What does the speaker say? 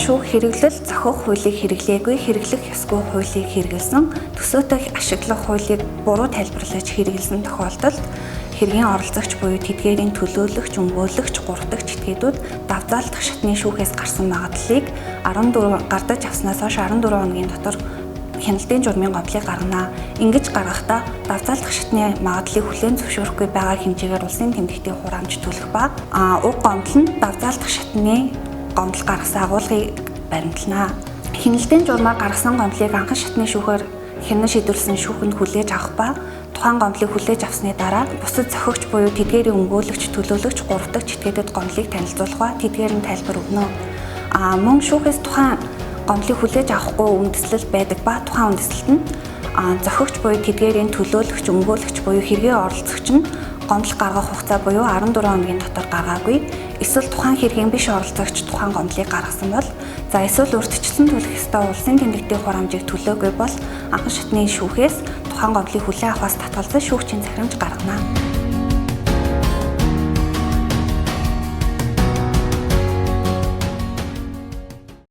шүүх хэрэглэл зохиох хуулийг хэрэглээгүй, хэрэглэх ёсгүй хуулийг хэрэгэлсэн, төсөөтэй ашиглах хуулийг буруу тайлбарлаж хэрэгэлсэн тохиолдолд хэргийн оролцогч буюу тэдгээрийн төлөөлөгч, өмгөөлөгч, гуравдагч этгээдүүд давзаалтах шатны шүүхээс гарсан магадлалыг 14 гардаж авснаас хойш 14 хоногийн дотор хяналтын журмын гомдлыг гаргана. Ингэж гаргахдаа давзаалтах шатны магадлалыг хүлээн зөвшөөрөхгүй байгаа хэмжээгээр улсын тэмдэгтийн хураамж төлөх ба уг гомдол нь давзаалтах шатны гомдол гаргасан агуулгыг баримтлана. Хяналтын журмаар гаргасан гомдлыг анхан шатны шүүхээр хянан шийдвэрлсэн шүүхэнд хүлээж авах ба тухайн гомдлыг хүлээж авсны дараа бусад зохиогч буюу тэдгээрийн өмгөөлөгч, төлөөлөгч, гуравдагч этгээдэд гомдлыг танилцуулах ба тэдгээр нь тайлбар өгнө. Мөн шүүхээс тухайн гомдлыг хүлээж авахгүй үндэслэл байдаг ба тухайн үндэслэлт нь зохиогч буюу тэдгээрийн төлөөлөгч, өмгөөлөгч буюу хэргийн оролцогч нь гомдол гаргах хугацаа буюу 14 хоногийн дотор гаргаагүй, эсвэл тухайн хэргийн биш оролцогч тухайн гомдлыг гаргасан бол эсвэл урьдчилан төлөх ёстой улсын тэмдэгтийн хураамжийг төлөөгүй бол анхан шатны шүүхээс тухайн гомдлыг хүлээн авахаас татгалзан шүүгчийн захирамж гаргана.